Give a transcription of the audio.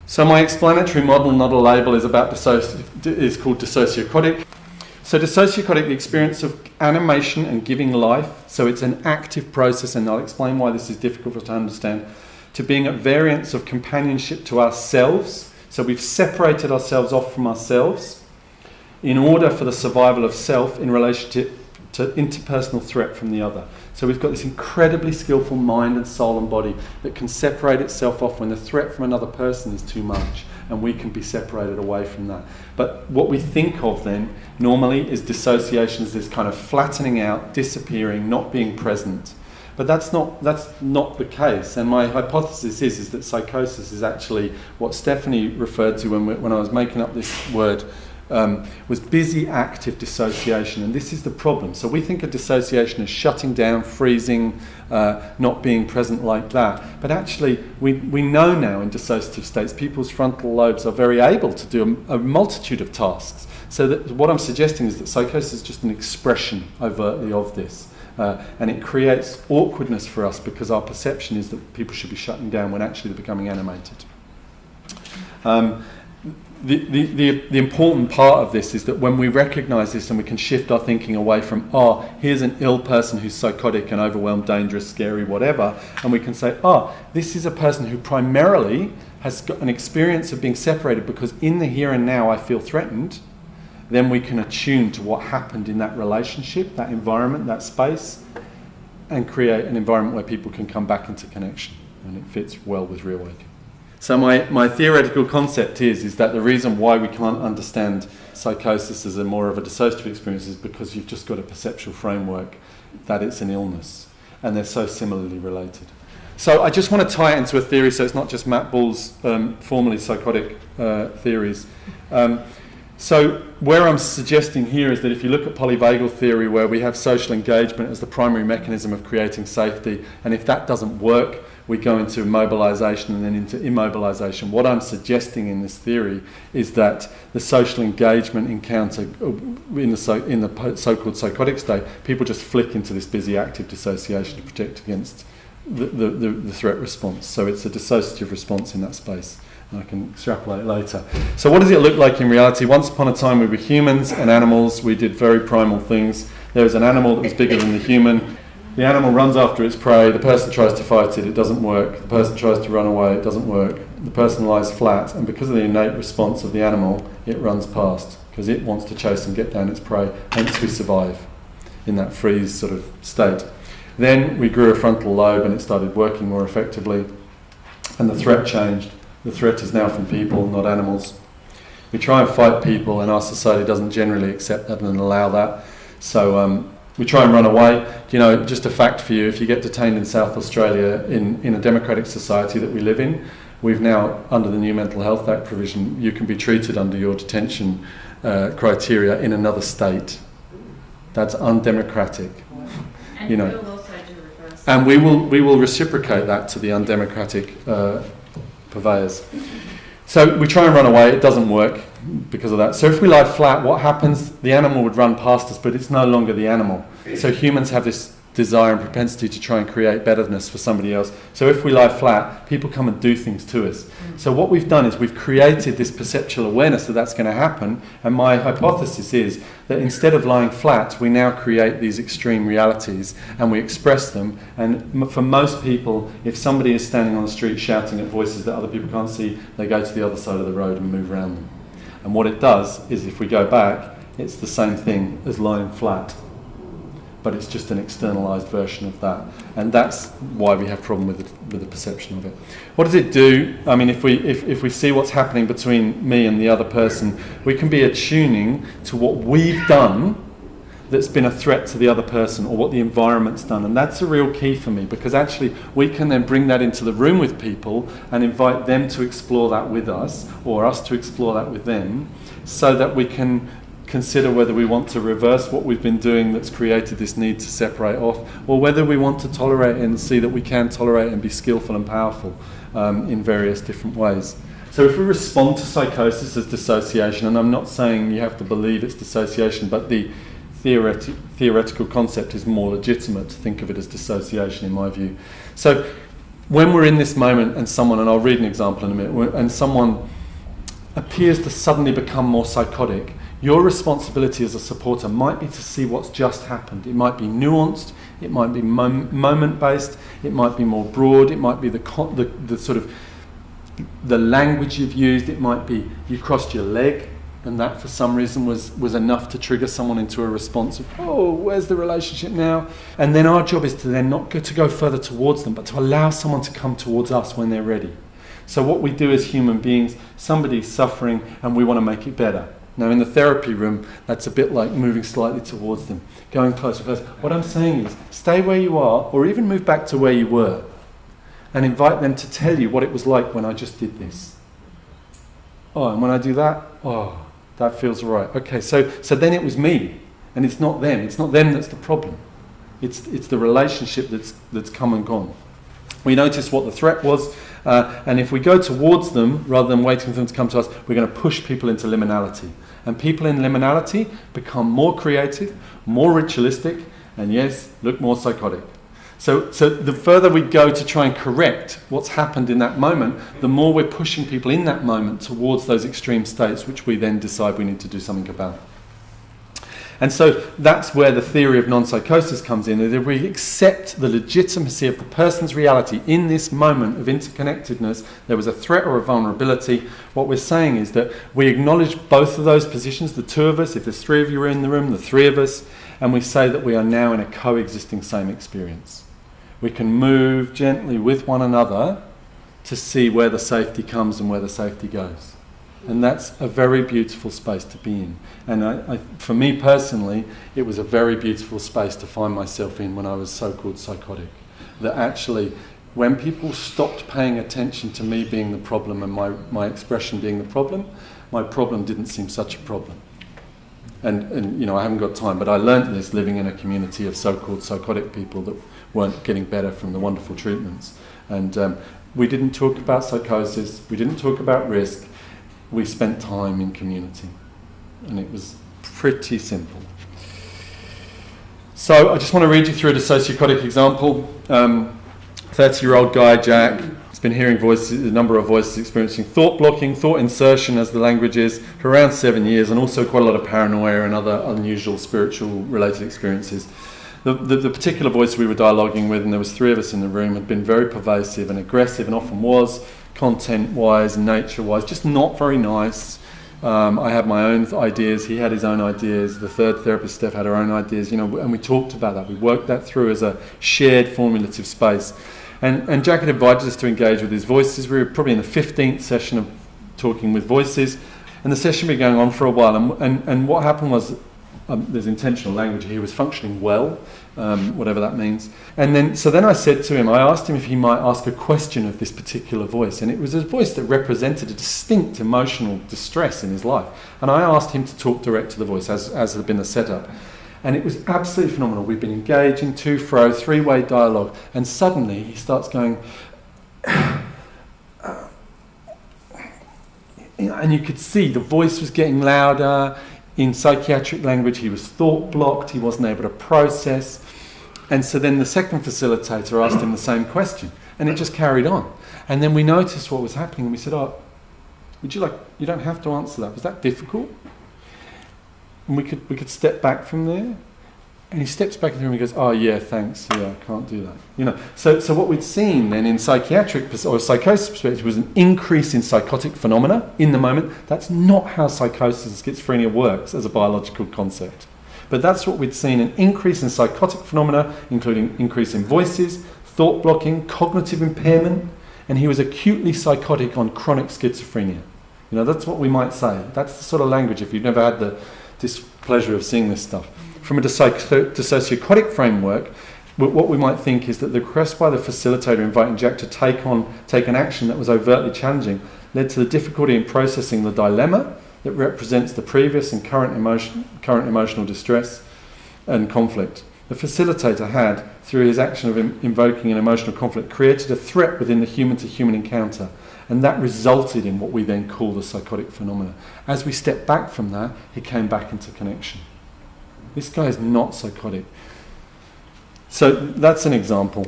So my explanatory model, not a label, is called DIssociachotic. So dissociachotic, the experience of animation and giving life, so it's an active process, and I'll explain why this is difficult to understand, to being at variance of companionship to ourselves. So we've separated ourselves off from ourselves in order for the survival of self in relation to interpersonal threat from the other. So we've got this incredibly skillful mind and soul and body that can separate itself off when the threat from another person is too much, and we can be separated away from that. But what we think of then normally is dissociation as this kind of flattening out, disappearing, not being present. But that's not the case. And my hypothesis is that psychosis is actually what Stephanie referred to when I was making up this word, was busy active dissociation, and this is the problem. So we think of dissociation as shutting down, freezing, not being present like that, but actually we know now in dissociative states people's frontal lobes are very able to do a multitude of tasks. So that what I'm suggesting is that psychosis is just an expression overtly of this, and it creates awkwardness for us because our perception is that people should be shutting down when actually they're becoming animated. The important part of this is that when we recognise this and we can shift our thinking away from, here's an ill person who's psychotic and overwhelmed, dangerous, scary, whatever, and we can say, this is a person who primarily has got an experience of being separated because in the here and now I feel threatened, then we can attune to what happened in that relationship, that environment, that space, and create an environment where people can come back into connection, and it fits well with ReAwaken. So my theoretical concept is that the reason why we can't understand psychosis as more of a dissociative experience is because you've just got a perceptual framework that it's an illness, and they're so similarly related. So I just want to tie it into a theory, so it's not just Matt Bull's formerly psychotic theories. So where I'm suggesting here is that if you look at polyvagal theory, where we have social engagement as the primary mechanism of creating safety, and if that doesn't work, we go into mobilisation and then into immobilisation. What I'm suggesting in this theory is that the social engagement encounter in the so-called psychotic state, people just flick into this busy active dissociation to protect against the threat response. So it's a dissociative response in that space. And I can extrapolate later. So what does it look like in reality? Once upon a time we were humans and animals. We did very primal things. There was an animal that was bigger than the human. The animal runs after its prey, the person tries to fight it doesn't work, the person tries to run away, it doesn't work, the person lies flat, and because of the innate response of the animal, it runs past, because it wants to chase and get down its prey, hence we survive in that freeze sort of state. Then we grew a frontal lobe and it started working more effectively, and the threat changed. The threat is now from people, not animals. We try and fight people, and our society doesn't generally accept that and allow that, so we try and run away. Just a fact for you, if you get detained in South Australia in a democratic society that we live in, we've now, under the new Mental Health Act provision, you can be treated under your detention criteria in another state. That's undemocratic. And we'll also do reverse. And we will reciprocate that to the undemocratic purveyors. So we try and run away, it doesn't work because of that. So if we lie flat, what happens? The animal would run past us, but it's no longer the animal. So humans have this desire and propensity to try and create betterness for somebody else. So if we lie flat, people come and do things to us. So what we've done is we've created this perceptual awareness that that's going to happen, and my hypothesis is that instead of lying flat, we now create these extreme realities and we express them. And for most people, if somebody is standing on the street shouting at voices that other people can't see, they go to the other side of the road and move around them. And what it does is, if we go back, it's the same thing as lying flat, but it's just an externalized version of that, and that's why we have a problem with the perception of it. What does it do? I mean, if we see what's happening between me and the other person, we can be attuning to what we've done that's been a threat to the other person, or what the environment's done, and that's a real key for me, because actually we can then bring that into the room with people and invite them to explore that with us, or us to explore that with them, so that we can consider whether we want to reverse what we've been doing that's created this need to separate off, or whether we want to tolerate and see that we can tolerate and be skillful and powerful in various different ways. So if we respond to psychosis as dissociation, and I'm not saying you have to believe it's dissociation, but the theoretical concept is more legitimate to think of it as dissociation in my view. So when we're in this moment and I'll read an example in a minute, and someone appears to suddenly become more psychotic, your responsibility as a supporter might be to see what's just happened. It might be nuanced, it might be moment-based, it might be more broad, it might be the sort of the language you've used, it might be you crossed your leg, and that for some reason was enough to trigger someone into a response of, oh, where's the relationship now? And then our job is to then not go further towards them, but to allow someone to come towards us when they're ready. So what we do as human beings, somebody's suffering and we want to make it better. Now in the therapy room, that's a bit like moving slightly towards them, going closer, closer. What I'm saying is, stay where you are, or even move back to where you were, and invite them to tell you what it was like when I just did this. Oh, and when I do that, oh, that feels right. Okay, so then it was me, and it's not them. It's not them that's the problem. It's the relationship that's come and gone. We notice what the threat was, and if we go towards them rather than waiting for them to come to us, we're going to push people into liminality. And people in liminality become more creative, more ritualistic, and yes, look more psychotic. So the further we go to try and correct what's happened in that moment, the more we're pushing people in that moment towards those extreme states, which we then decide we need to do something about. And so that's where the theory of non-psychosis comes in, that we accept the legitimacy of the person's reality in this moment of interconnectedness. There was a threat or a vulnerability. What we're saying is that we acknowledge both of those positions, the two of us, if there's three of you in the room, the three of us, and we say that we are now in a coexisting same experience. We can move gently with one another to see where the safety comes and where the safety goes. And that's a very beautiful space to be in. And for me personally, it was a very beautiful space to find myself in when I was so-called psychotic. That actually, when people stopped paying attention to me being the problem and my expression being the problem, my problem didn't seem such a problem. And I haven't got time, but I learned this living in a community of so-called psychotic people that weren't getting better from the wonderful treatments. And we didn't talk about psychosis, we didn't talk about risk, we spent time in community. And it was pretty simple. So I just want to read you through a dissociachotic example. 30-year-old guy, Jack, has been hearing voices, a number of voices, experiencing thought blocking, thought insertion as the language is, for around 7 years, and also quite a lot of paranoia and other unusual spiritual related experiences. The particular voice we were dialoguing with, and there was three of us in the room, had been very pervasive and aggressive, and often was, content-wise and nature-wise, just not very nice. I had my own ideas, he had his own ideas, the third therapist, Steph, had her own ideas, and we talked about that. We worked that through as a shared formulative space. And Jack had invited us to engage with his voices. We were probably in the 15th session of talking with voices, and the session had been going on for a while, and what happened was, there's intentional language, he was functioning well, whatever that means. And then I said to him, I asked him if he might ask a question of this particular voice, and it was a voice that represented a distinct emotional distress in his life. And I asked him to talk direct to the voice, as had been the setup. And it was absolutely phenomenal. We've been engaging, to-fro, three-way dialogue, and suddenly he starts going, and you could see the voice was getting louder. In psychiatric language, he was thought blocked, he wasn't able to process. And so then the second facilitator asked him the same question, and it just carried on. And then we noticed what was happening, and we said, you don't have to answer that. Was that difficult? And we could step back from there. And he steps back in the room and he goes, oh yeah, thanks, yeah, I can't do that. So what we'd seen then in psychiatric or psychosis perspective was an increase in psychotic phenomena in the moment. That's not how psychosis and schizophrenia works as a biological concept. But that's what we'd seen, an increase in psychotic phenomena, including increase in voices, thought blocking, cognitive impairment, and he was acutely psychotic on chronic schizophrenia. That's what we might say. That's the sort of language, if you've never had the displeasure of seeing this stuff. From a dissociachotic framework, what we might think is that the request by the facilitator inviting Jack to take an action that was overtly challenging led to the difficulty in processing the dilemma that represents the previous and current emotional distress and conflict. The facilitator had, through his action of invoking an emotional conflict, created a threat within the human-to-human encounter, and that resulted in what we then call the psychotic phenomena. As we stepped back from that, he came back into connection. This guy is not psychotic. So that's an example.